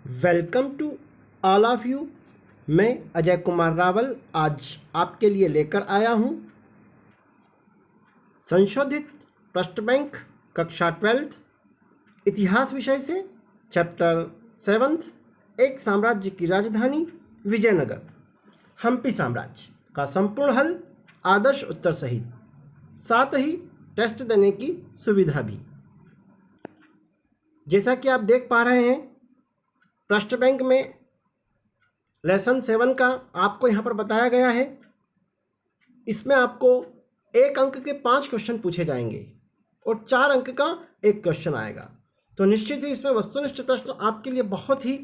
Welcome to all of you. मैं अजय कुमार रावल आज आपके लिए लेकर आया हूँ संशोधित प्रश्न बैंक कक्षा 12th इतिहास विषय से चैप्टर 7th एक साम्राज्य की राजधानी विजयनगर, हम्पी साम्राज्य का संपूर्ण हल आदर्श उत्तर सहित, साथ ही टेस्ट देने की सुविधा भी। जैसा कि आप देख पा रहे हैं, प्रश्न बैंक में लेसन 7 का आपको यहाँ पर बताया गया है। इसमें आपको 1 अंक के 5 क्वेश्चन पूछे जाएंगे और 4 अंक का 1 क्वेश्चन आएगा। तो निश्चित ही इसमें वस्तुनिष्ठ प्रश्न आपके लिए बहुत ही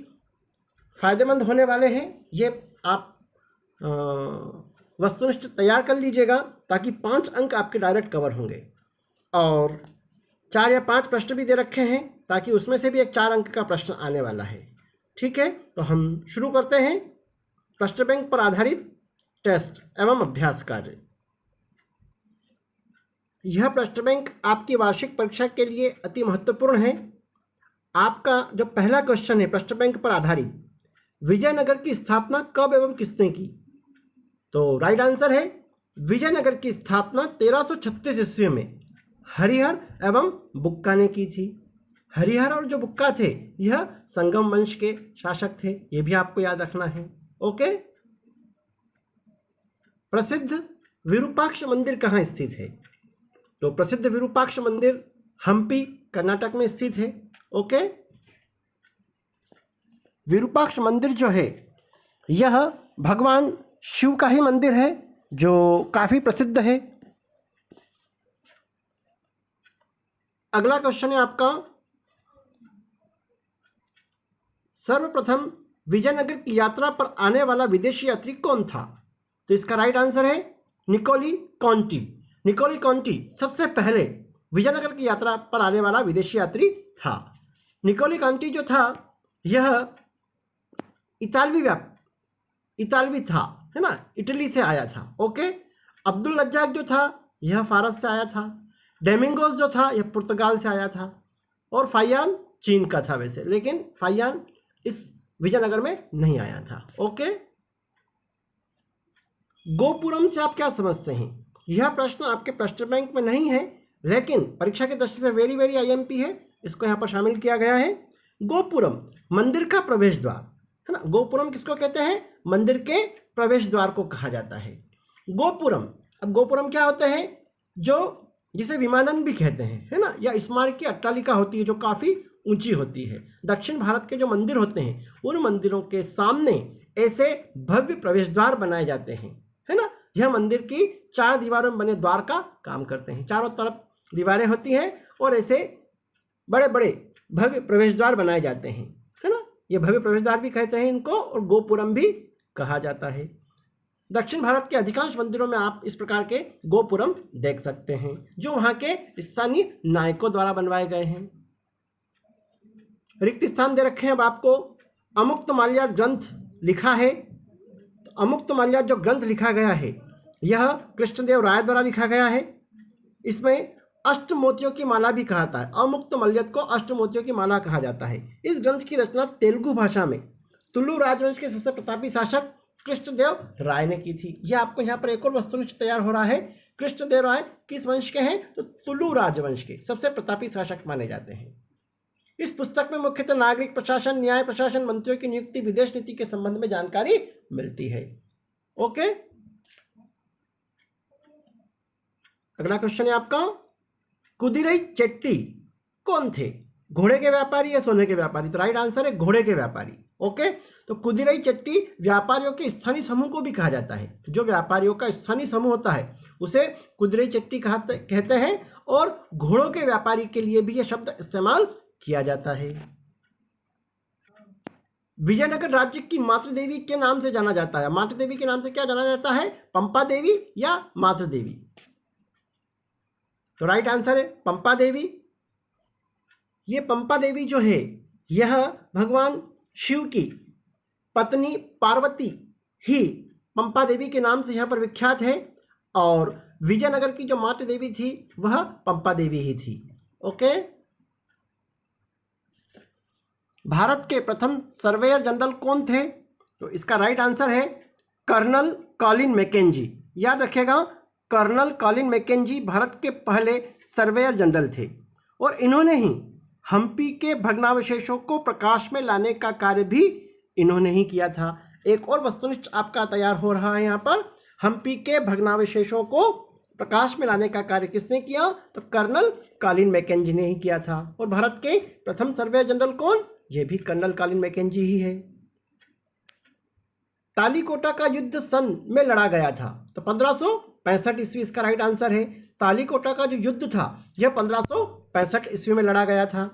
फायदेमंद होने वाले हैं। ये आप वस्तुनिष्ठ तैयार कर लीजिएगा ताकि 5 अंक आपके डायरेक्ट कवर होंगे, और 4 या 5 प्रश्न भी दे रखे हैं ताकि उसमें से भी एक 4 अंक का प्रश्न आने वाला है। ठीक है, तो हम शुरू करते हैं प्रश्न बैंक पर आधारित टेस्ट एवं अभ्यास कार्य। यह प्रश्न बैंक आपकी वार्षिक परीक्षा के लिए अति महत्वपूर्ण है। आपका जो पहला क्वेश्चन है प्रश्न बैंक पर आधारित, विजयनगर की स्थापना कब एवं किसने की? तो राइट आंसर है विजयनगर की स्थापना 1336 ईस्वी में हरिहर एवं बुक्का ने की थी। हरिहर और जो बुक्का थे यह संगम वंश के शासक थे, ये भी आपको याद रखना है। ओके, प्रसिद्ध विरूपाक्ष मंदिर कहाँ स्थित है? तो प्रसिद्ध विरूपाक्ष मंदिर हम्पी कर्नाटक में स्थित है। ओके, विरूपाक्ष मंदिर जो है यह भगवान शिव का ही मंदिर है जो काफी प्रसिद्ध है। अगला क्वेश्चन है आपका, सर्वप्रथम विजयनगर की यात्रा पर आने वाला विदेशी यात्री कौन था? तो इसका राइट आंसर है निकोली कॉन्टी। निकोली कॉन्टी सबसे पहले विजयनगर की यात्रा पर आने वाला विदेशी यात्री था। निकोली कॉन्टी जो था यह इतालवी था, है ना, इटली से आया था। ओके, अब्दुल रज्जाक जो था यह फारस से आया था। डेमिंगोस जो था यह पुर्तगाल से आया था, और फाइयान चीन का था वैसे, लेकिन फाइयान इस विजयनगर में नहीं आया था। ओके, गोपुरम से आप क्या समझते हैं? यह प्रश्न आपके प्रश्न बैंक में नहीं है, लेकिन परीक्षा की दृष्टि से वेरी वेरी आईएमपी है, इसको यहाँ पर शामिल किया गया है। गोपुरम मंदिर का प्रवेश द्वार है ना। गोपुरम किसको कहते हैं? मंदिर के प्रवेश द्वार को कहा जाता है गोपुरम। अब गोपुरम क्या होते हैं? जो जिसे विमानन भी कहते हैं, है ना, या स्मारक की अट्टालिका होती है जो काफ़ी ऊंची होती है। दक्षिण भारत के जो मंदिर होते हैं उन मंदिरों के सामने ऐसे भव्य प्रवेश द्वार बनाए जाते हैं, है ना। यह मंदिर की 4 दीवारों में बने द्वार का काम करते हैं। चारों तरफ दीवारें होती हैं और ऐसे बड़े बड़े भव्य प्रवेश द्वार बनाए जाते हैं, है ना। ये भव्य प्रवेश द्वार भी कहते हैं इनको, और गोपुरम भी कहा जाता है। दक्षिण भारत के अधिकांश मंदिरों में आप इस प्रकार के गोपुरम देख सकते हैं जो वहां के स्थानीय नायकों द्वारा बनवाए गए हैं। रिक्त स्थान दे रखे हैं अब आपको। अमुक्तमाल्यात ग्रंथ लिखा है। तो अमुक्तमाल्यात जो ग्रंथ लिखा गया है यह कृष्णदेव राय द्वारा लिखा गया है। इसमें अष्टमोतियों की माला भी कहा जाता है। अमुक्तमाल्यात को अष्टमोतियों की माला कहा जाता है। इस ग्रंथ की रचना तेलुगु भाषा में तुलु राजवंश के सबसे प्रतापी शासक कृष्णदेव राय ने की थी। यह आपको यहाँ पर एक और वस्तुनिष्ठ तैयार हो रहा है। कृष्णदेव राय किस वंश के हैं? तो तुलु राजवंश के सबसे प्रतापी शासक माने जाते हैं। इस पुस्तक में मुख्यतः नागरिक प्रशासन, न्याय प्रशासन, मंत्रियों की नियुक्ति, विदेश नीति के संबंध में जानकारी मिलती है। ओके, अगला क्वेश्चन है आपका, कुदिरई चेट्टी कौन थे? घोड़े के व्यापारी या सोने के व्यापारी? तो राइट आंसर है घोड़े के व्यापारी। ओके, तो कुदिरई चेट्टी व्यापारियों के स्थानीय समूह को भी कहा जाता है। जो व्यापारियों का स्थानीय समूह होता है उसे कुदिरई चेट्टी कहते हैं, और घोड़ों के व्यापारी के लिए भी यह शब्द इस्तेमाल किया जाता है। विजयनगर राज्य की मातृ देवी के नाम से जाना जाता है। मातृ देवी के नाम से क्या जाना जाता है? पंपा देवी या मातृ देवी? तो राइट आंसर है पंपा देवी। ये पंपा देवी जो है यह भगवान शिव की पत्नी पार्वती ही पंपा देवी के नाम से यहाँ पर विख्यात है, और विजयनगर की जो मातृ देवी थी वह पंपा देवी ही थी। ओके, भारत के प्रथम सर्वेयर जनरल कौन थे? तो इसका राइट आंसर है कर्नल कॉलिन मैकेंजी। याद रखिएगा, कर्नल कॉलिन मैकेंजी भारत के पहले सर्वेयर जनरल थे और इन्होंने ही हम्पी के भग्नावशेषों को प्रकाश में लाने का कार्य भी इन्होंने ही किया था। एक और वस्तुनिष्ठ आपका तैयार हो रहा है यहाँ पर, हम्पी के भग्नावशेषों को प्रकाश में लाने का कार्य किसने किया? तो कर्नल कॉलिन मैकेंजी ने ही किया था। और भारत के प्रथम सर्वेयर जनरल कौन? ये भी कर्नल कॉलिन मैकेंजी ही है। तालीकोटा का युद्ध सन में लड़ा गया था, तो 1565 ईस्वी इसका राइट आंसर है। तालीकोटा का जो युद्ध था यह 1565 ईस्वी में लड़ा गया था।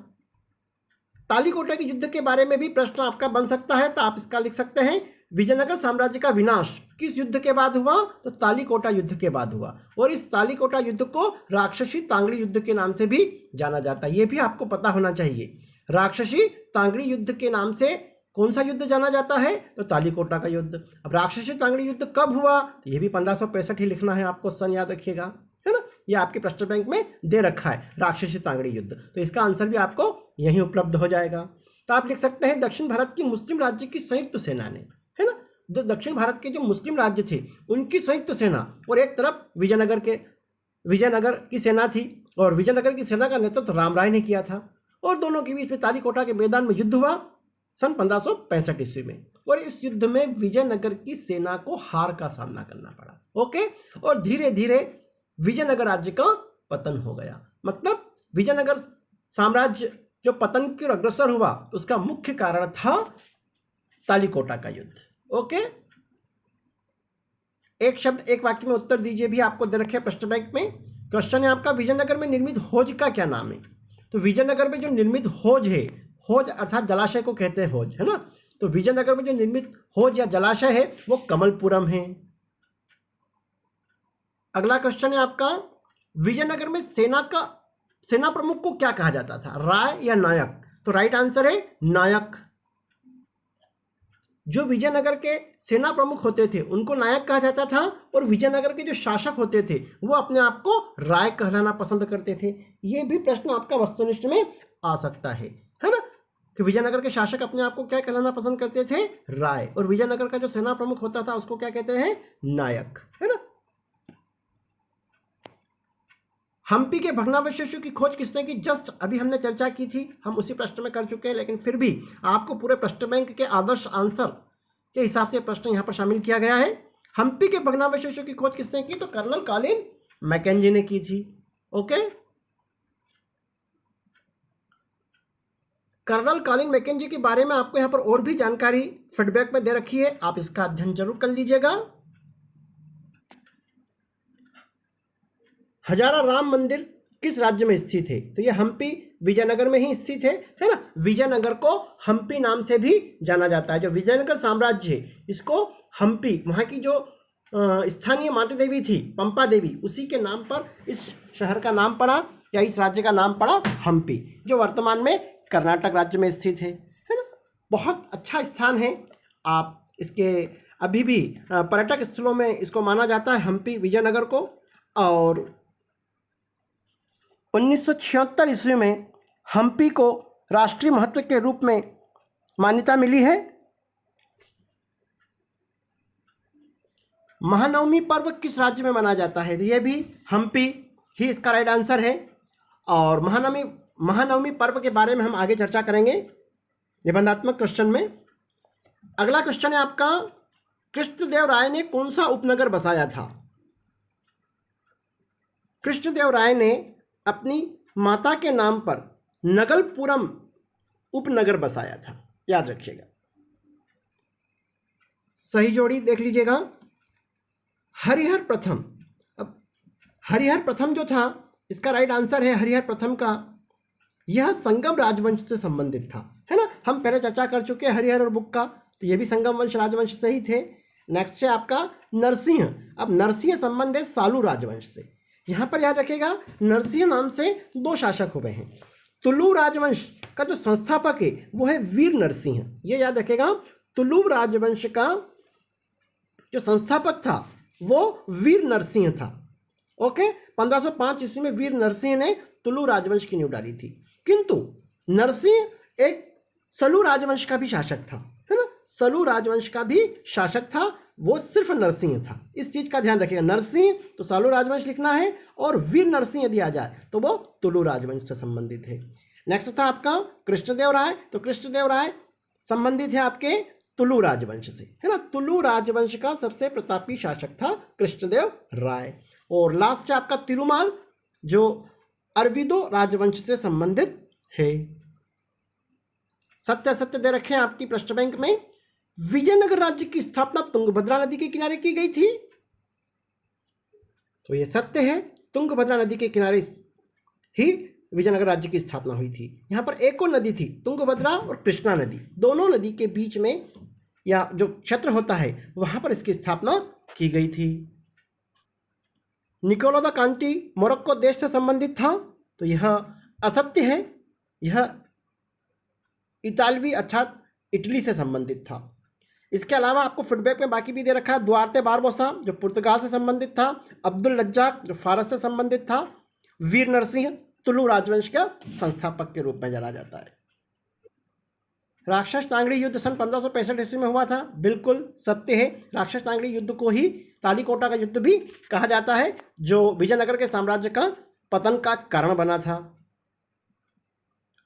तालीकोटा के युद्ध के बारे में भी प्रश्न आपका बन सकता है, तो आप इसका लिख सकते हैं विजयनगर साम्राज्य का विनाश किस युद्ध के बाद हुआ? तो तालीकोटा युद्ध के बाद हुआ। और इस तालीकोटा युद्ध को राक्षसी तांगड़ी युद्ध के नाम से भी जाना जाता है, ये भी आपको पता होना चाहिए। राक्षसी तांगड़ी युद्ध के नाम से कौन सा युद्ध जाना जाता है? तो तालीकोटा का युद्ध। अब राक्षसी तांगड़ी युद्ध कब हुआ? तो ये भी 1565 ही लिखना है आपको, सन याद रखिएगा, है ना। ये आपके प्रश्न बैंक में दे रखा है राक्षसी तांगड़ी युद्ध, तो इसका आंसर भी आपको यहीं उपलब्ध हो जाएगा। तो आप लिख सकते हैं दक्षिण भारत की मुस्लिम राज्य की संयुक्त सेना ने, है ना, जो दक्षिण भारत के जो मुस्लिम राज्य थे उनकी संयुक्त सेना, और एक तरफ विजयनगर की सेना थी, और विजयनगर की सेना का नेतृत्व रामराय ने किया था। और दोनों के बीच में तालीकोटा के मैदान में युद्ध हुआ सन 1565 ईस्वी में, और इस युद्ध में विजयनगर की सेना को हार का सामना करना पड़ा। ओके, और धीरे धीरे विजयनगर राज्य का पतन हो गया। मतलब विजयनगर साम्राज्य जो पतन की ओर अग्रसर हुआ उसका मुख्य कारण था तालीकोटा का युद्ध। ओके, एक शब्द एक वाक्य में उत्तर दीजिए भी आपको दे रखे प्रश्न बैंक में। क्वेश्चन है आपका, विजयनगर में निर्मित हौज का क्या नाम है? तो विजयनगर में जो निर्मित हौज है, हौज अर्थात जलाशय को कहते हैं हौज, है ना, तो विजयनगर में जो निर्मित हौज या जलाशय है वो कमलपुरम है। अगला क्वेश्चन है आपका, विजयनगर में सेना प्रमुख को क्या कहा जाता था, राय या नायक? तो राइट आंसर है नायक। जो विजयनगर के सेना प्रमुख होते थे उनको नायक कहा जाता था, और विजयनगर के जो शासक होते थे वो अपने आप को राय कहलाना पसंद करते थे। ये भी प्रश्न आपका वस्तुनिष्ठ में आ सकता है ना, कि विजयनगर के शासक अपने आप को क्या कहलाना पसंद करते थे? राय। और विजयनगर का जो सेना प्रमुख होता था उसको क्या कहते हैं? नायक, है ना। हम्पी के भग्नावशेषों की खोज किसने की? जस्ट अभी हमने चर्चा की थी, हम उसी प्रश्न में कर चुके हैं, लेकिन फिर भी आपको पूरे प्रश्न बैंक के आदर्श आंसर के हिसाब से प्रश्न यहाँ पर शामिल किया गया है। हम्पी के भग्नावशेषों की खोज किसने की? तो कर्नल कॉलिन मैकेंजी ने की थी। ओके, कर्नल कॉलिन मैकेंजी के बारे में आपको यहाँ पर और भी जानकारी फीडबैक में दे रखी है, आप इसका अध्ययन जरूर कर लीजिएगा। हजारा राम मंदिर किस राज्य में स्थित है? तो ये हम्पी विजयनगर में ही स्थित है ना। विजयनगर को हम्पी नाम से भी जाना जाता है। जो विजयनगर साम्राज्य है इसको हम्पी, वहाँ की जो स्थानीय माता देवी थी पंपा देवी, उसी के नाम पर इस शहर का नाम पड़ा या इस राज्य का नाम पड़ा हम्पी, जो वर्तमान में कर्नाटक राज्य में स्थित है ना। बहुत अच्छा स्थान है, आप इसके अभी भी पर्यटक स्थलों में इसको माना जाता है हम्पी विजयनगर को। और 1976 ईस्वी में हम्पी को राष्ट्रीय महत्व के रूप में मान्यता मिली है। महानवमी पर्व किस राज्य में मनाया जाता है? तो यह भी हम्पी ही इसका राइट आंसर है। और महानवमी पर्व के बारे में हम आगे चर्चा करेंगे निबंधात्मक क्वेश्चन में। अगला क्वेश्चन है आपका, कृष्णदेव राय ने कौन सा उपनगर बसाया था? कृष्णदेव राय ने अपनी माता के नाम पर नगलपुरम उपनगर बसाया था, याद रखिएगा। सही जोड़ी देख लीजिएगा, हरिहर प्रथम। अब हरिहर प्रथम जो था इसका राइट आंसर है हरिहर प्रथम का, यह संगम राजवंश से संबंधित था, है ना। हम पहले चर्चा कर चुके हैं हरिहर और बुक का, तो ये भी संगम वंश राजवंश से ही थे। नेक्स्ट है आपका नरसिंह। अब नरसिंह संबंध है सालू राजवंश से। यहाँ पर याद रखिएगा नरसिंह नाम से 2 शासक हुए हैं। तुलु राजवंश का जो संस्थापक है वो है वीर नरसिंह, ये याद रखिएगा। तुलु राजवंश का जो संस्थापक था वो वीर नरसिंह था। ओके, 1505 ईस्वी में वीर नरसिंह ने तुलु राजवंश की नींव डाली थी। किंतु नरसिंह एक सलू राजवंश का भी शासक था, है ना, सलू राजवंश का भी शासक था, वो सिर्फ नरसिंह था। इस चीज का ध्यान रखिएगा, नरसिंह तो सलू राजवंश लिखना है, और वीर नरसिंह यदि आ जाए तो वो तुलु राजवंश से संबंधित है। नेक्स्ट था आपका कृष्णदेव राय, तो कृष्णदेव राय संबंधित है आपके तुलु राजवंश से, है ना, तुलु राजवंश का सबसे प्रतापी शासक था कृष्णदेव राय। और लास्ट है आपका तिरुमाल, जो अरविदो राजवंश से संबंधित है। सत्य सत्य दे रखे हैं आपकी प्रश्न बैंक में। विजयनगर राज्य की स्थापना तुंगभद्रा नदी के किनारे की गई थी, तो यह सत्य है, तुंगभद्रा नदी के किनारे ही विजयनगर राज्य की स्थापना हुई थी। यहाँ पर एक और नदी थी, तुंगभद्रा और कृष्णा नदी, दोनों नदी के बीच में या जो क्षेत्र होता है वहां पर इसकी स्थापना की गई थी। निकोला द कांटी मोरक्को देश से संबंधित था, तो यह असत्य है, यह इतालवी अर्थात इटली से संबंधित था। इसके अलावा आपको फीडबैक में बाकी भी दे रखा है, दुआर्ते बारबोसा जो पुर्तगाल से संबंधित था, अब्दुल लज्जाक जो फारस से संबंधित था, वीर नरसिंह तुलु राजवंश का संस्थापक के रूप में जाना जाता है। राक्षस टांगड़ी युद्ध सन 1565 ईस्वी में हुआ था, बिल्कुल सत्य है। राक्षस टांगड़ी युद्ध को ही तालीकोटा का युद्ध भी कहा जाता है, जो विजयनगर के साम्राज्य का पतन का कारण बना था।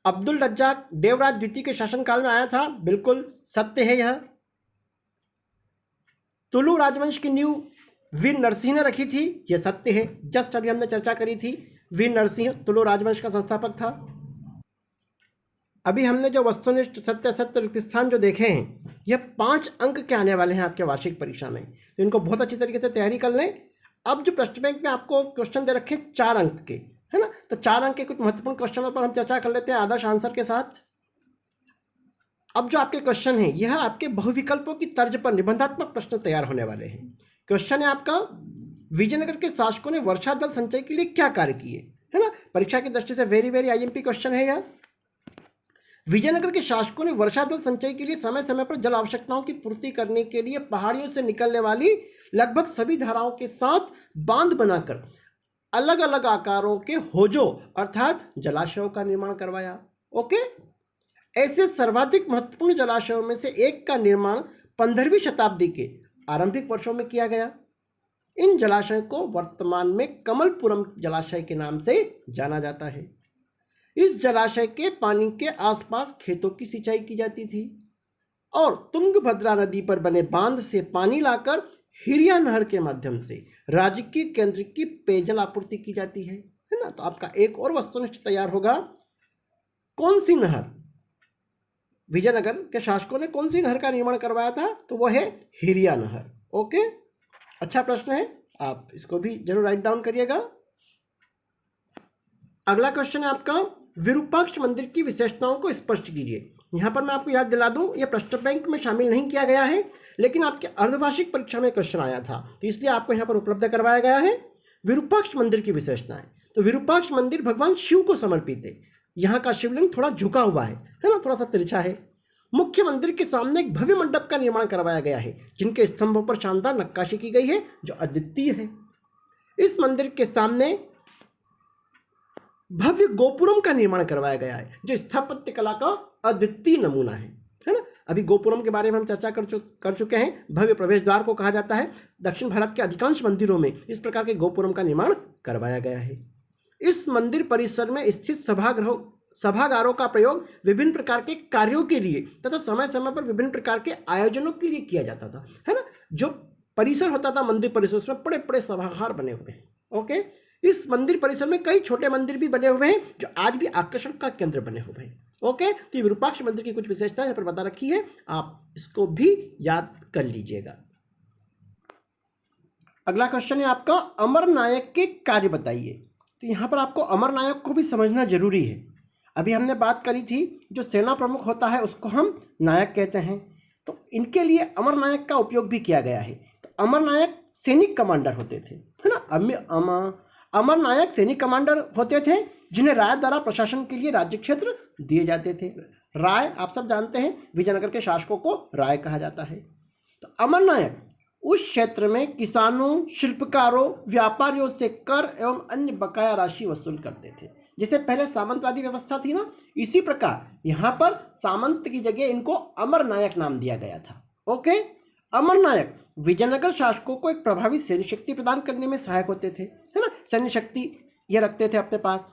अब्दुल रज्जाक देवराज द्वितीय के शासनकाल में आया था, बिल्कुल सत्य है यह। तुलु राजवंश की नींव वीर नरसिंह ने रखी थी, यह सत्य है, जस्ट अभी हमने चर्चा करी थी, वीर नरसिंह तुलु राजवंश का संस्थापक था। अभी हमने जो वस्तुनिष्ठ सत्य सत्य रिक्त स्थान जो देखे हैं, यह 5 अंक के आने वाले हैं आपके वार्षिक परीक्षा में, तो इनको बहुत अच्छी तरीके से तैयारी कर लें। अब जो प्रश्न बैंक में आपको क्वेश्चन दे रखे 4 अंक के, है ना, तो 4 अंक के कुछ महत्वपूर्ण क्वेश्चनों पर हम चर्चा कर लेते हैं आदर्श आंसर के साथ। अब जो आपके क्वेश्चन है, यह आपके बहुविकल्पों की तर्ज पर निबंधात्मक प्रश्न तैयार होने वाले हैं। क्वेश्चन है आपका, विजयनगर के शासकों ने वर्षा जल संचय के लिए क्या कार्य किए, है ना, परीक्षा की दृष्टि से वेरी वेरी आईएमपी क्वेश्चन है यह। विजयनगर के शासकों ने वर्षा जल संचय के लिए समय समय पर जल आवश्यकताओं की पूर्ति करने के लिए पहाड़ियों से निकलने वाली लगभग सभी धाराओं के साथ बांध बनाकर अलग अलग आकारों के होजों अर्थात जलाशयों का निर्माण करवाया। ओके, ऐसे सर्वाधिक महत्वपूर्ण जलाशयों में से एक का निर्माण 15वीं शताब्दी के आरंभिक वर्षों में किया गया। इन जलाशयों को वर्तमान में कमलपुरम जलाशय के नाम से जाना जाता है। इस जलाशय के पानी के आसपास खेतों की सिंचाई की जाती थी और तुंगभद्रा नदी पर बने बांध से पानी लाकर हिरिया नहर के माध्यम से राजकीय केंद्र की पेयजल आपूर्ति की जाती है ना। तो आपका एक और वस्तुनिष्ठ तैयार होगा, कौन सी नहर, विजयनगर के शासकों ने कौन सी नहर का निर्माण करवाया था, तो वह है हिरिया नहर। ओके, अच्छा प्रश्न है, आप इसको भी जरूर राइट डाउन करिएगा। अगला क्वेश्चन है आपका, विरूपाक्ष मंदिर की विशेषताओं को स्पष्ट कीजिए। यहाँ पर मैं आपको याद दिला दूं, यह प्रश्न बैंक में शामिल नहीं किया गया है, लेकिन आपके अर्धवार्षिक परीक्षा में क्वेश्चन आया था, तो इसलिए आपको यहाँ पर उपलब्ध करवाया गया है। विरूपाक्ष मंदिर की विशेषताएं, तो विरूपाक्ष मंदिर भगवान शिव को समर्पित है। यहाँ का शिवलिंग थोड़ा झुका हुआ है ना, थोड़ा सा तिरछा है। मुख्य मंदिर के सामने एक भव्य मंडप का निर्माण करवाया गया है, जिनके स्तंभों पर शानदार नक्काशी की गई है जो अद्वितीय है। इस मंदिर के सामने भव्य गोपुरम का निर्माण करवाया गया है, जो स्थापत्य कला का अद्वितीय नमूना है ना। अभी गोपुरम के बारे में हम चर्चा कर चुके हैं। भव्य प्रवेश द्वार को कहा जाता है। दक्षिण भारत के अधिकांश मंदिरों में इस प्रकार के गोपुरम का निर्माण करवाया गया है। इस मंदिर परिसर में स्थित सभागारों का प्रयोग विभिन्न प्रकार के कार्यों के लिए तथा समय समय पर विभिन्न प्रकार के आयोजनों के लिए किया जाता था, है ना। जो परिसर होता था मंदिर परिसर, उसमें बड़े बड़े सभागार बने हुए हैं। ओके, इस मंदिर परिसर में कई छोटे मंदिर भी बने हुए हैं जो आज भी आकर्षण का केंद्र बने हुए हैं। ओके, तो ये विरूपाक्ष मंदिर की कुछ विशेषताएं यहाँ पर बता रखी है, आप इसको भी याद कर लीजिएगा। अगला क्वेश्चन है आपका, अमरनायक के कार्य बताइए। तो यहाँ पर आपको अमरनायक को भी समझना जरूरी है। अभी हमने बात करी थी, जो सेना प्रमुख होता है उसको हम नायक कहते हैं, तो इनके लिए अमरनायक का उपयोग भी किया गया है। तो अमरनायक सैनिक कमांडर होते थे, है ना। अमरनायक सैनिक कमांडर होते थे जिन्हें राय द्वारा प्रशासन के लिए राज्य क्षेत्र दिए जाते थे। राय आप सब जानते हैं, विजयनगर के शासकों को राय कहा जाता है। तो अमरनायक उस क्षेत्र में किसानों, शिल्पकारों, व्यापारियों से कर एवं अन्य बकाया राशि वसूल करते थे। जैसे पहले सामंतवादी व्यवस्था थी ना, इसी प्रकार यहाँ पर सामंत की जगह इनको अमर नायक नाम दिया गया था। ओके, अमर नायक विजयनगर शासकों को एक प्रभावी सैन्य शक्ति प्रदान करने में सहायक होते थे, है ना, सैन्य शक्ति ये रखते थे अपने पास।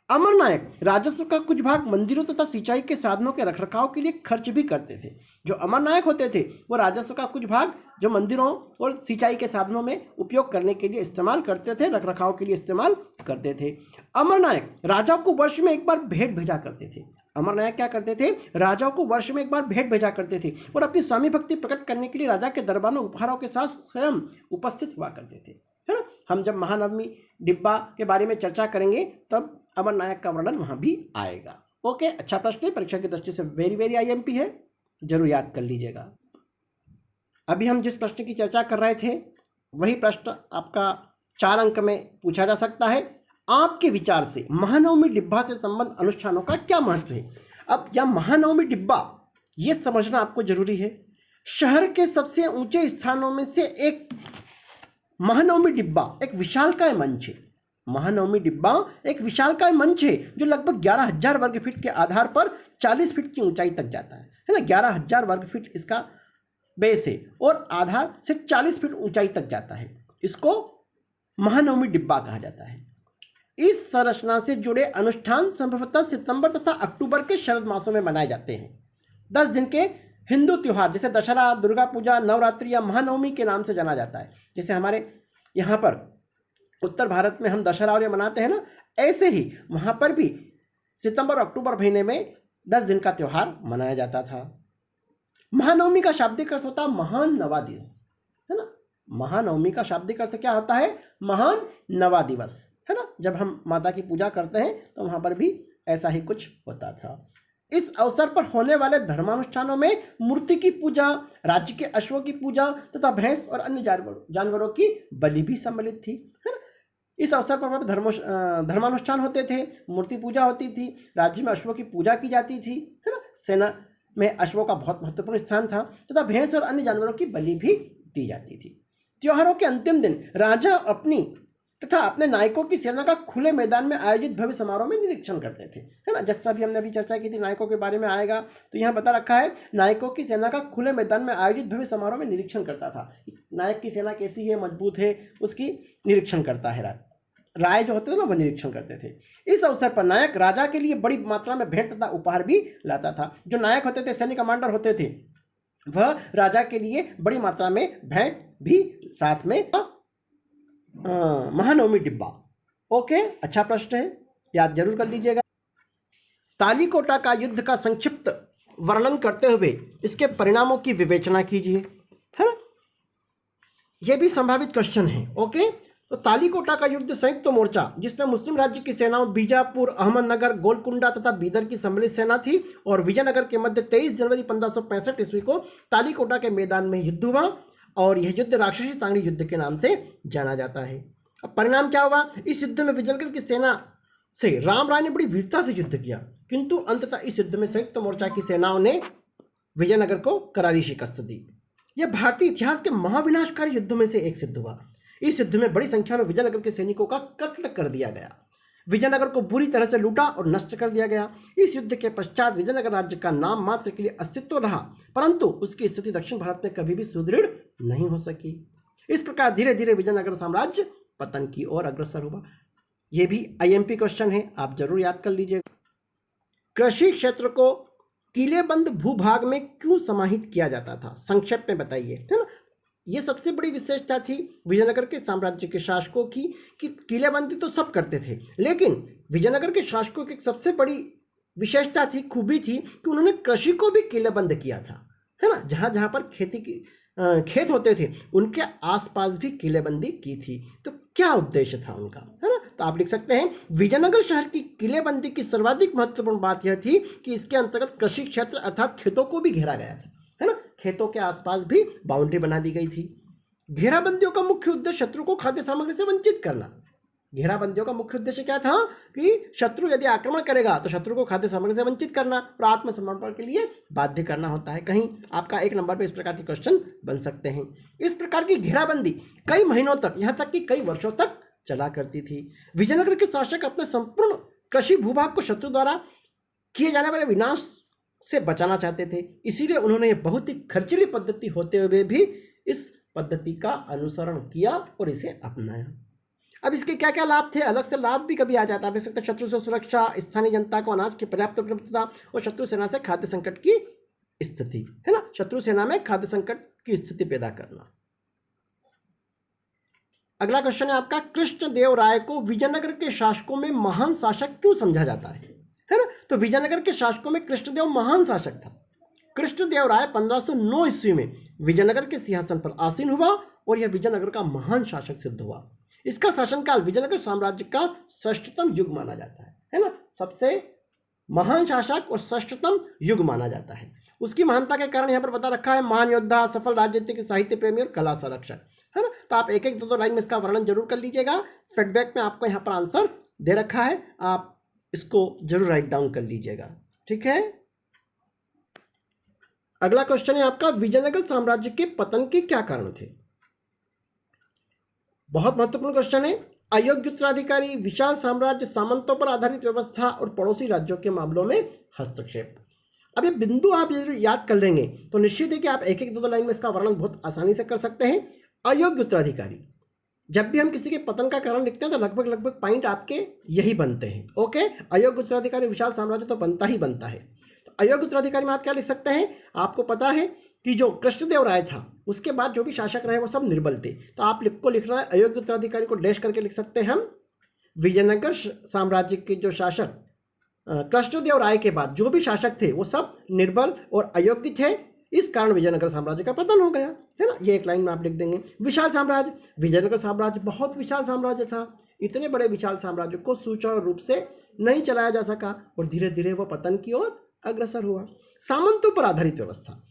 अमर नायक राजस्व का कुछ भाग मंदिरों तथा सिंचाई के साधनों के रखरखाव के लिए खर्च भी करते थे। जो अमर नायक होते थे वो राजस्व का कुछ भाग जो मंदिरों और सिंचाई के साधनों में उपयोग करने के लिए इस्तेमाल करते थे, रखरखाव के लिए इस्तेमाल करते थे। अमर नायक राजाओं को वर्ष में एक बार भेंट भेजा करते थे। अमर नायक क्या करते थे, राजाओं को वर्ष में एक बार भेंट भेजा करते थे और अपनी स्वामी भक्ति प्रकट करने के लिए राजा के दरबार में उपहारों के साथ स्वयं उपस्थित हुआ करते थे, है ना। हम जब महानवमी डिब्बा के बारे में चर्चा करेंगे तब अमर नायक का वर्णन वहां भी आएगा। ओके, अच्छा प्रश्न है, परीक्षा की दृष्टि से वेरी वेरी आईएमपी है, जरूर याद कर लीजिएगा। अभी हम जिस प्रश्न की चर्चा कर रहे थे वही प्रश्न आपका 4 अंक में पूछा जा सकता है। आपके विचार से महानवमी डिब्बा से संबंध अनुष्ठानों का क्या महत्व है। अब यह महानवमी डिब्बा ये समझना आपको जरूरी है, शहर के सबसे ऊंचे स्थानों में से एक महानवमी डिब्बा एक विशालकाय मंच है। महानवमी डिब्बा एक विशालकाय मंच है जो लगभग 11,000 वर्ग फीट के आधार पर 40 फीट की ऊंचाई तक जाता है ना। 11,000 वर्ग फीट इसका बेस है और आधार से 40 फीट ऊंचाई तक जाता है। इसको महानवमी डिब्बा कहा जाता है। इस संरचना से जुड़े अनुष्ठान संभवतः सितंबर तथा अक्टूबर के शरद मासों में मनाए जाते हैं। 10 दिन के हिंदू त्योहार जैसे दशहरा, दुर्गा पूजा, नवरात्रि या महानवमी के नाम से जाना जाता है। जैसे हमारे यहाँ पर उत्तर भारत में हम दशहरा और ये मनाते हैं ना, ऐसे ही वहाँ पर भी सितंबर और अक्टूबर महीने में 10 दिन का त्यौहार मनाया जाता था। महानवमी का शाब्दिक अर्थ होता है महान नवा दिवस, है ना। महानवमी का शाब्दिक अर्थ क्या होता है, महान नवा दिवस, है ना। जब हम माता की पूजा करते हैं तो वहाँ पर भी ऐसा ही कुछ होता था। इस अवसर पर होने वाले धर्मानुष्ठानों में मूर्ति की पूजा, राज्य के अश्वों की पूजा तथा भैंस और अन्य जानवरों की बलि भी सम्मिलित थी, है ना। इस अवसर पर धर्मानुष्ठान होते थे, मूर्ति पूजा होती थी, राज्य में अश्वों की पूजा की जाती थी, है ना। सेना में अश्वों का बहुत महत्वपूर्ण स्थान था तथा भैंस और अन्य जानवरों की बलि भी दी जाती थी। त्योहारों के अंतिम दिन राजा अपनी तथा अपने नायकों की सेना का खुले मैदान में आयोजित भव्य समारोह में निरीक्षण करते थे, है ना। जैसा भी हमने अभी चर्चा की थी नायकों के बारे में आएगा, तो यहाँ बता रखा है नायकों की सेना का खुले मैदान में आयोजित भव्य समारोह में निरीक्षण करता था। नायक की सेना कैसी है, मजबूत है, उसकी निरीक्षण करता है। राय जो होते थे ना वो निरीक्षण करते थे। इस अवसर पर नायक राजा के लिए बड़ी मात्रा में भेंट तथा उपहार भी लाता था। जो नायक होते थे, सैनिक कमांडर होते थे, वह राजा के लिए बड़ी मात्रा में भेंट भी साथ में महानवमी डिब्बा। ओके, अच्छा प्रश्न है, याद जरूर कर लीजिएगा। तालीकोटा का युद्ध का संक्षिप्त वर्णन करते हुए इसके परिणामों की विवेचना कीजिए, है ना। यह भी संभावित क्वेश्चन है। ओके, तो तालीकोटा का युद्ध संयुक्त मोर्चा जिसमें मुस्लिम राज्य की सेनाओं बीजापुर, अहमदनगर, गोलकुंडा तथा बीदर की सम्मिलित सेना थी और विजयनगर के मध्य 23 जनवरी 1565 ईस्वी को तालीकोटा के मैदान में युद्ध हुआ और यह युद्ध राक्षसी तांगड़ी युद्ध के नाम से जाना जाता है। अब परिणाम क्या हुआ, इस युद्ध में विजयनगर की सेना से राम राय ने बड़ी वीरता से युद्ध किया, किंतु अंततः इस युद्ध में संयुक्त मोर्चा की सेनाओं ने विजयनगर को करारी शिकस्त दी। यह भारतीय इतिहास के महाविनाशकारी युद्धों में से एक सिद्ध हुआ। इस युद्ध में बड़ी संख्या में विजयनगर के सैनिकों का कत्ल कर दिया गया। विजयनगर को बुरी तरह से लूटा और नष्ट कर दिया गया। इस युद्ध के पश्चात विजयनगर राज्य का नाम मात्र के लिए अस्तित्व रहा, परंतु उसकी स्थिति दक्षिण भारत में कभी भी सुदृढ़ नहीं हो सकी। इस प्रकार धीरे धीरे विजयनगर साम्राज्य पतन की ओर अग्रसर हुआ। यह भी आईएमपी क्वेश्चन है, आप जरूर याद कर लीजिएगा। कृषि क्षेत्र को किलेबंद भूभाग में क्यों समाहित किया जाता था, संक्षेप में बताइए, है ना। ये सबसे बड़ी विशेषता थी विजयनगर के साम्राज्य के शासकों की कि किलेबंदी तो सब करते थे, लेकिन विजयनगर के शासकों की सबसे बड़ी विशेषता थी, खूबी थी कि उन्होंने कृषि को भी किलेबंद किया था, है ना। जहाँ जहाँ पर खेत होते थे उनके आसपास भी किलेबंदी की थी। तो क्या उद्देश्य था उनका, है ना। तो आप लिख सकते हैं विजयनगर शहर की किलेबंदी की सर्वाधिक महत्वपूर्ण बात यह थी कि इसके अंतर्गत कृषि क्षेत्र अर्थात खेतों को भी घेरा गया था, है ना। खेतों के आसपास भी बाउंड्री बना दी गई थी। घेराबंदियों का मुख्य उद्देश्य शत्रु को खाद्य सामग्री से वंचित करना। घेराबंदियों का मुख्य उद्देश्य क्या था कि शत्रु यदि आक्रमण करेगा तो शत्रु को खाद्य सामग्री से वंचित करना और आत्मसमर्पण के लिए बाध्य करना होता है। कहीं आपका 1 नंबर पर इस प्रकार के क्वेश्चन बन सकते हैं। इस प्रकार की घेराबंदी कई महीनों तक, यहाँ तक कि कई वर्षों तक चला करती थी। विजयनगर के शासक अपने संपूर्ण कृषि भूभाग को शत्रु द्वारा किए जाने वाले विनाश से बचाना चाहते थे, इसीलिए उन्होंने ये बहुत ही खर्चीली पद्धति होते हुए भी इस पद्धति का अनुसरण किया और इसे अपनाया। अब इसके क्या क्या लाभ थे, अलग से लाभ भी कभी आ जाता है, सकता शत्रु से सुरक्षा, स्थानीय जनता को अनाज की पर्याप्त उपलब्धता और शत्रु सेना से खाद्य संकट की स्थिति, है ना, शत्रु सेना में खाद्य संकट की स्थिति पैदा करना। अगला क्वेश्चन है आपका, कृष्णदेव राय को विजयनगर के शासकों में महान शासक क्यों समझा जाता है ना। तो विजयनगर के शासकों में कृष्णदेव महान शासक था। कृष्णदेव राय 1509 ईस्वी में विजयनगर के सिंहासन पर आसीन हुआ और यह विजयनगर का महान शासक सिद्ध हुआ। इसका शासनकाल विजयनगर साम्राज्य का श्रेष्ठतम युग माना जाता है ना, सबसे महान शासक और श्रेष्ठतम युग माना जाता है। उसकी महानता के कारण यहाँ पर बता रखा है, महान योद्धा, सफल राजनीतिक, साहित्य प्रेमी और कला संरक्षक, है ना। तो आप एक एक दो लाइन में इसका वर्णन जरूर कर लीजिएगा। फीडबैक में आपको यहाँ पर आंसर दे रखा है, आप इसको जरूर राइट डाउन कर लीजिएगा, ठीक है। अगला क्वेश्चन है आपका, विजयनगर साम्राज्य के पतन के क्या कारण थे। बहुत महत्वपूर्ण क्वेश्चन है। अयोग्य उत्तराधिकारी, विशाल साम्राज्य, सामंतों पर आधारित व्यवस्था और पड़ोसी राज्यों के मामलों में हस्तक्षेप। अब ये बिंदु आप याद कर लेंगे तो निश्चित है कि आप एक एक दो लाइन में इसका वर्णन बहुत आसानी से कर सकते हैं। अयोग्य उत्तराधिकारी, जब भी हम किसी के पतन का कारण लिखते हैं तो लगभग पॉइंट आपके यही बनते हैं। ओके, अयोग्य उत्तराधिकारी, विशाल साम्राज्य तो बनता ही बनता है। तो अयोग्य उत्तराधिकारी में आप क्या लिख सकते हैं, आपको पता है कि जो कृष्णदेव राय था उसके बाद जो भी शासक रहे वो सब निर्बल थे, तो आप लिखना है अयोग्य उत्तराधिकारी को डैश करके लिख सकते हैं हम। विजयनगर साम्राज्य के जो शासक कृष्णदेव राय के बाद जो भी शासक थे वो सब निर्बल और अयोग्य थे, इस कारण विजयनगर साम्राज्य का पतन हो गया, है ना। ये एक लाइन में आप लिख देंगे। विशाल साम्राज्य, विजयनगर साम्राज्य बहुत विशाल साम्राज्य था, इतने बड़े विशाल साम्राज्य को सुचारू रूप से नहीं चलाया जा सका और धीरे धीरे वो पतन की ओर अग्रसर हुआ। सामंतों पर आधारित व्यवस्था,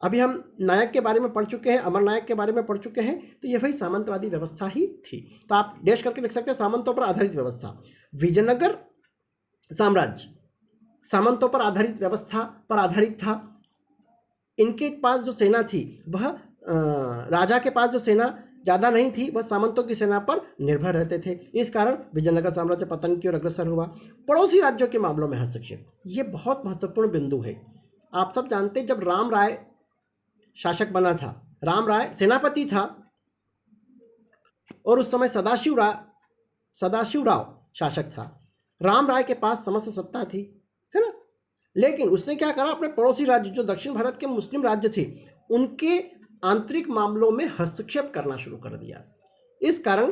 अभी हम नायक के बारे में पढ़ चुके हैं, अमर नायक के बारे में पढ़ चुके हैं, तो ये वही सामंतवादी व्यवस्था ही थी, तो आप डैश करके लिख सकते हैं सामंतों पर आधारित व्यवस्था। विजयनगर साम्राज्य सामंतों पर आधारित व्यवस्था पर आधारित था। इनके पास जो सेना थी वह राजा के पास जो सेना ज़्यादा नहीं थी, वह सामंतों की सेना पर निर्भर रहते थे, इस कारण विजयनगर साम्राज्य पतन की ओर अग्रसर हुआ। पड़ोसी राज्यों के मामलों में हस्तक्षेप, ये बहुत महत्वपूर्ण बिंदु है। आप सब जानते हैं जब राम राय शासक बना था, राम राय सेनापति था और उस समय सदाशिव राव शासक था। राम राय के पास समस्त सत्ता थी, है ना, लेकिन उसने क्या करा, अपने पड़ोसी राज्य जो दक्षिण भारत के मुस्लिम राज्य थे उनके आंतरिक मामलों में हस्तक्षेप करना शुरू कर दिया। इस कारण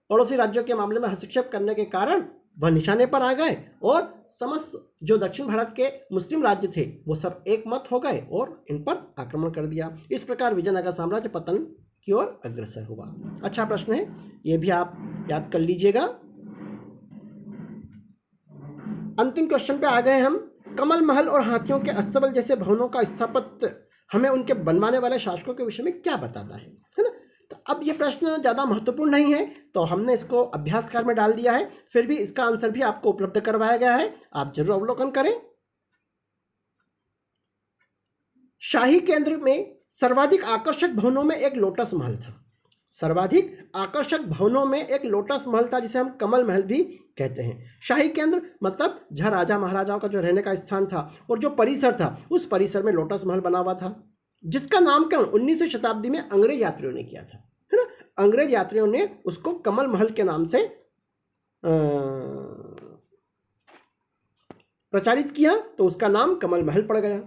पड़ोसी राज्यों के मामले में हस्तक्षेप करने के कारण वह निशाने पर आ गए और समस्त जो दक्षिण भारत के मुस्लिम राज्य थे वो सब एक मत हो गए और इन पर आक्रमण कर दिया। इस प्रकार विजयनगर साम्राज्य पतन की ओर अग्रसर हुआ। अच्छा प्रश्न है, ये भी आप याद कर लीजिएगा। अंतिम क्वेश्चन पे आ गए हम। कमल महल और हाथियों के अस्तबल जैसे भवनों का स्थापत्य हमें उनके बनवाने वाले शासकों के विषय में क्या बताता है ना। तो अब ये प्रश्न ज़्यादा महत्वपूर्ण नहीं है तो हमने इसको अभ्यास कार्य में डाल दिया है, फिर भी इसका आंसर भी आपको उपलब्ध करवाया गया है, आप जरूर अवलोकन करें। शाही केंद्र में सर्वाधिक आकर्षक भवनों में एक लोटस महल था। सर्वाधिक आकर्षक भवनों में एक लोटस महल था जिसे हम कमल महल भी कहते हैं। शाही केंद्र मतलब जहाँ राजा महाराजाओं का जो रहने का स्थान था और जो परिसर था उस परिसर में लोटस महल बना हुआ था, जिसका नामकरण 19वीं शताब्दी में अंग्रेज यात्रियों ने किया था, है ना। अंग्रेज यात्रियों ने उसको कमल महल के नाम से प्रचारित किया तो उसका नाम कमल महल पड़ गया।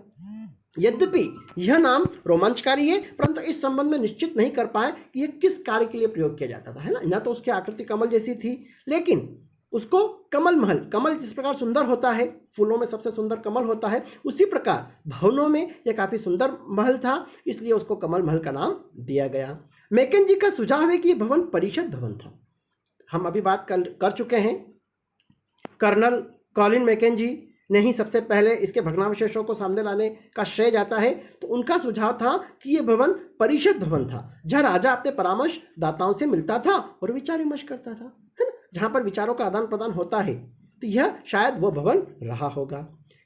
यद्यपि यह नाम रोमांचकारी है परंतु इस संबंध में निश्चित नहीं कर पाए कि यह किस कार्य के लिए प्रयोग किया जाता था, है ना। न तो उसकी आकृति कमल जैसी थी, लेकिन उसको कमल महल, कमल जिस प्रकार सुंदर होता है, फूलों में सबसे सुंदर कमल होता है, उसी प्रकार भवनों में यह काफ़ी सुंदर महल था, इसलिए उसको कमल महल का नाम दिया गया। मैकेंजी का सुझाव है कि यह भवन परिषद भवन था। हम अभी बात कर चुके हैं, कर्नल कॉलिन मैकेंजी ने ही सबसे पहले इसके भग्नावशेषों को सामने लाने का श्रेय जाता है। तो उनका सुझाव था कि यह भवन परिषद भवन था, जहाँ राजा अपने परामर्श दाताओं से मिलता था और विचार विमर्श करता था, है ना। जहाँ पर विचारों का आदान प्रदान होता है, तो यह शायद वो भवन रहा होगा।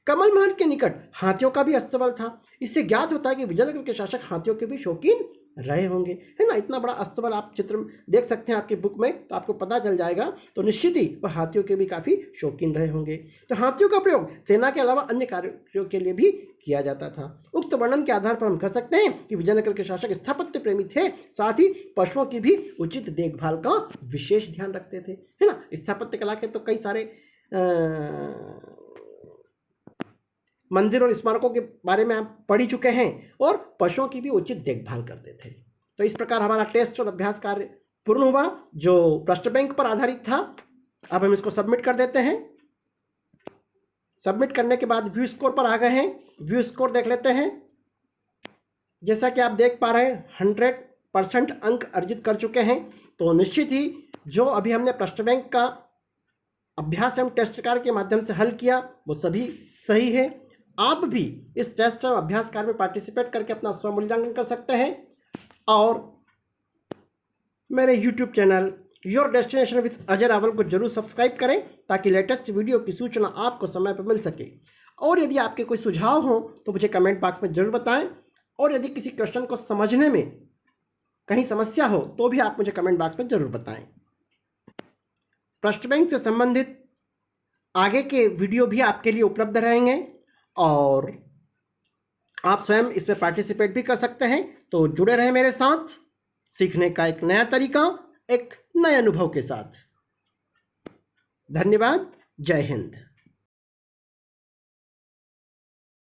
कमल महल के निकट हाथियों का भी अस्तबल था। इससे ज्ञात होता है कि विजयनगर के शासक हाथियों के भी शौकीन रहे होंगे, है ना। इतना बड़ा अस्तबल आप चित्र देख सकते हैं आपकी बुक में, तो आपको पता चल जाएगा। तो निश्चित ही वह हाथियों के भी काफ़ी शौकीन रहे होंगे। तो हाथियों का प्रयोग सेना के अलावा अन्य कार्यों के लिए भी किया जाता था। उक्त वर्णन के आधार पर हम कह सकते हैं कि विजयनगर के शासक स्थापत्य प्रेमी थे, साथ ही पशुओं की भी उचित देखभाल का विशेष ध्यान रखते थे, है ना। स्थापत्य कला के तो कई सारे मंदिर और स्मारकों के बारे में आप पढ़ ही चुके हैं, और पशुओं की भी उचित देखभाल करते थे। तो इस प्रकार हमारा टेस्ट और अभ्यास कार्य पूर्ण हुआ, जो प्रश्न बैंक पर आधारित था। अब हम इसको सबमिट कर देते हैं। सबमिट करने के बाद व्यू स्कोर पर आ गए हैं। व्यू स्कोर देख लेते हैं। जैसा कि आप देख पा रहे हैं 100% अंक अर्जित कर चुके हैं। तो निश्चित ही जो अभी हमने प्रश्न बैंक का अभ्यास एवं टेस्ट कार्य के माध्यम से हल किया वो सभी सही है। आप भी इस टेस्ट एवं अभ्यास कार्य में पार्टिसिपेट करके अपना स्वमूल्यांकन कर सकते हैं, और मेरे YouTube channel your destination with Ajay Rawal को जरूर सब्सक्राइब करें, ताकि लेटेस्ट वीडियो की सूचना आपको समय पर मिल सके। और यदि आपके कोई सुझाव हो तो मुझे कमेंट बॉक्स में जरूर बताएं, और यदि किसी क्वेश्चन को समझने में कहीं समस्या हो तो भी आप मुझे कमेंट बॉक्स में जरूर बताएं। प्रश्न बैंक से संबंधित आगे के वीडियो भी आपके लिए उपलब्ध रहेंगे, और आप स्वयं इसमें पार्टिसिपेट भी कर सकते हैं। तो जुड़े रहें मेरे साथ, सीखने का एक नया तरीका, एक नए अनुभव के साथ। धन्यवाद। जय हिंद।